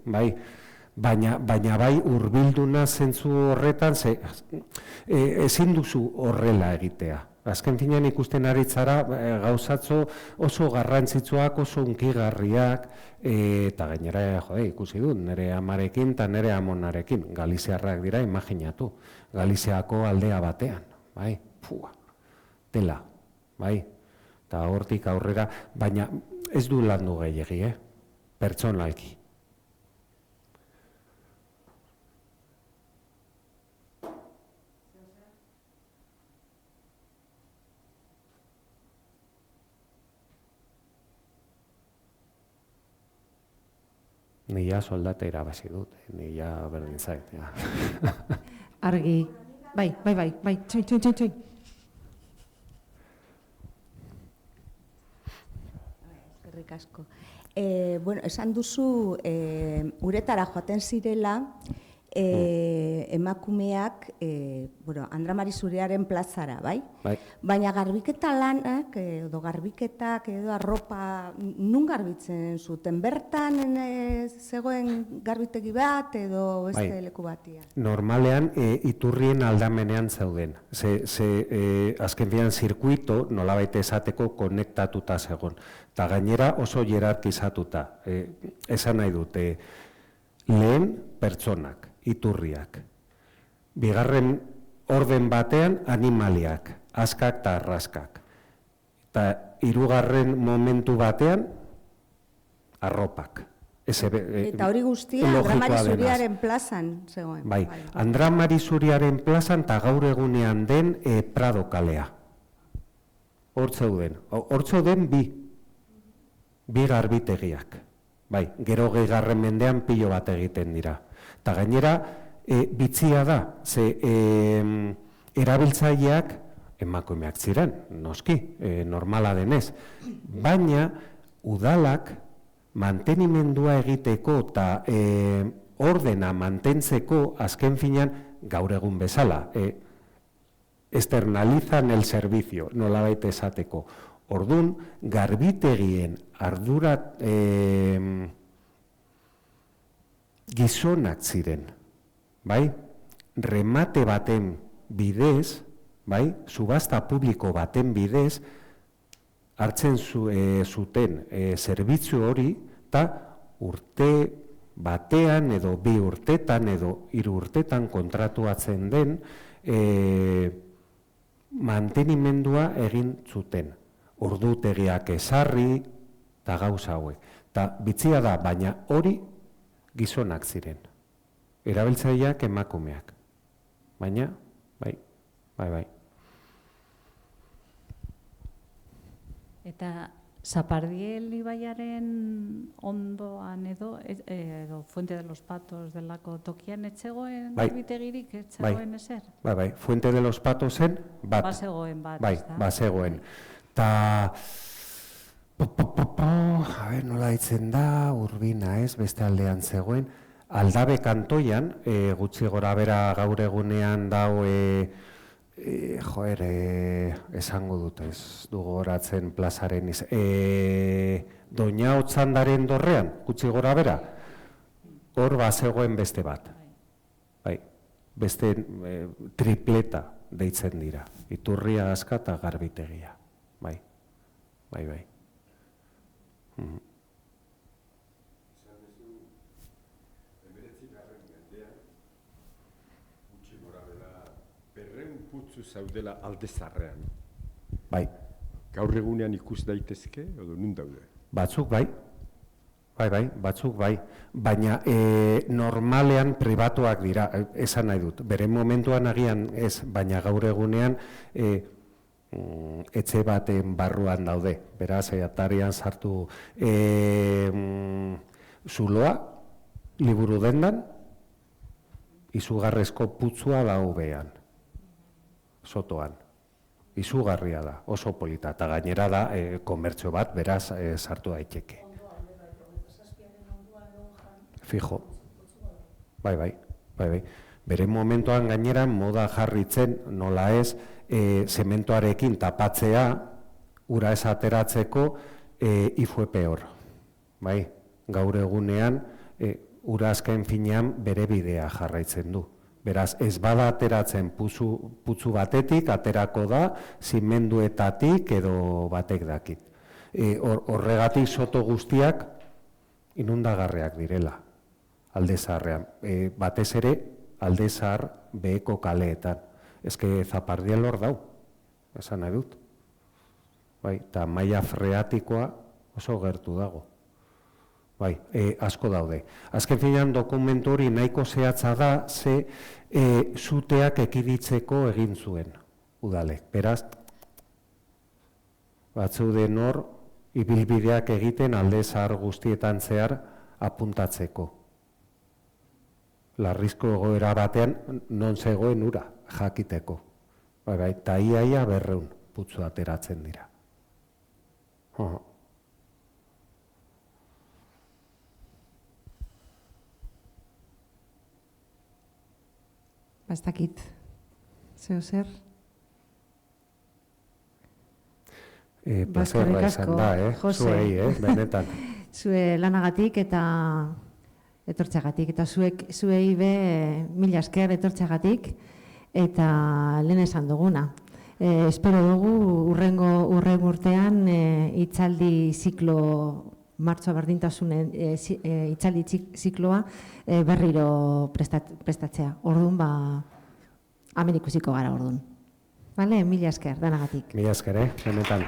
bai, baina bai hurbilduna zentzu horretan, ezin duzu horrela egitea. Azken finean ikusten aritzara gauzatzo oso garrantzitsuak, oso hunkigarriak, eta gainera ikusi dut, nire amarekin eta nire amonarekin, galiziarrak dira, imaginatu, Galiziako aldea batean, bai, dela, bai, eta hortik aurrera, baina ez du landu gehiagi, pertsonalki. Nia soldata irabazi dut, nia berdin zait. Argi. Bai, txoin. Eskerrik asko. Esan duzu, uretara joaten zirela, emakumeak Andra Mari Zuriaren plazara, bai? Baina garbiketa lanak, edo garbiketak, edo arropa, nun garbitzen zuten? Bertan zegoen garbitegi bat, edo beste leku batia? Normalean, iturrien aldamenean zauden. Azken finean zirkuito, nolabait esateko, konektatuta zegoen. Eta gainera oso hierarkizatuta. Esan nahi dute, lehen pertsonak, iturriak. Bigarren orden batean animaliak, askak eta arraskak. Eta hirugarren momentu batean arropak. Eta hori guztia Andra Mari Zuriaren plazan zegoen. Bai, Andra Mari Zuriaren plazan eta gaur egunean den Prado kalea. Hor zeuden bi garbitegiak. Bai, gero 20. mendean pilo bat egiten dira. Eta gainera, bitzia da, ze erabiltzaileak emakumeak ziren, noski, normala denez. Baina, udalak mantenimendua egiteko eta ordena mantentzeko azken finean gaur egun bezala. Externalizan el servicio, nolabait esateko. Ordun, garbitegien ardurat gizonak ziren, bai? Remate baten bidez, bai? Subasta publiko baten bidez, hartzen zuten zerbitzu hori, eta urte batean edo 2 urtetan edo 3 urtetan kontratuatzen den mantenimendua egin zuten. Ordutegiak ezarri eta gauza hauek. Eta bitzia da, baina hori gizonak ziren. Erabiltzaileak emakumeak. Baina, bai. Eta Zapardiel ibaiaren ondoan edo Fuente de los Patos delako tokian etzegoen garbitegirik, etzegoen ezer? Bai, Fuente de los Patosen bat. Bazegoen bat, bai, bazegoen. Eta, nola ditzen da, Urbina ez, beste aldean zegoen, Aldabe kantoian, gutxi gora bera gaur egunean dau, esango dut ez, dugu horatzen plazaren iz, Doña Otzandaren dorrean, gutxi gora bera, hor bazegoen beste bat. Bai, beste tripleta deitzen dira, iturria, aska eta garbitegia. Bai. Putzu zaudela alde zarrean. Bai. Gaur egunean ikus daitezke, edo nun daude? Batzuk bai. Batzuk bai. Baina normalean pribatuak dira, esan nahi dut. Bere momentuan agian ez, baina gaur egunean etxe baten barruan daude. Beraz, atarian sartu zuloa, liburu dendan, izugarrezko putzua dago behan. Sotoan. izugarria da, oso polita, eta gainera da komertzio bat, beraz, sartu daiteke. Fijo. Bai. Bere momentuan gainera moda jarritzen, nola ez, zementoarekin tapatzea, ura ez ateratzeko, y fue peor. Bai, gaur egunean, ura azken finean bere bidea jarraitzen du. Beraz, ez bada ateratzen putzu batetik, aterako da, zimenduetatik edo batek dakit. Horregatik soto guztiak inundagarriak direla, alde zaharrean. Batez ere, alde zahar beheko kaleetan. Ezke Zapardiel hor dau, esan nahi dut. Bai, eta maila freatikoa oso gertu dago. Bai, asko daude. Azken finean dokumentu hori nahiko zehatza da, ze zuteak ekiditzeko egin zuen udalek. Beraz, batzeuden hor, ibilbideak egiten alde zahar guztietan zehar apuntatzeko. Larrizko egoera batean non zegoen ura jakiteko. Bai, eta ia 200 putzu ateratzen dira. Ez dakit, zeo zer? Plazerra izan da, zuei, benetan. Zue lanagatik eta etortxagatik, eta zuei be mila esker etortxagatik, eta lehen esan duguna. Espero dugu urren urtean hitzaldi ziklo, martxoa berdintasunen hitzaldi zikloa berriro prestatzea. Orduan, hemen ikusiko gara orduan. Mila esker, danagatik. Mila esker, benetan.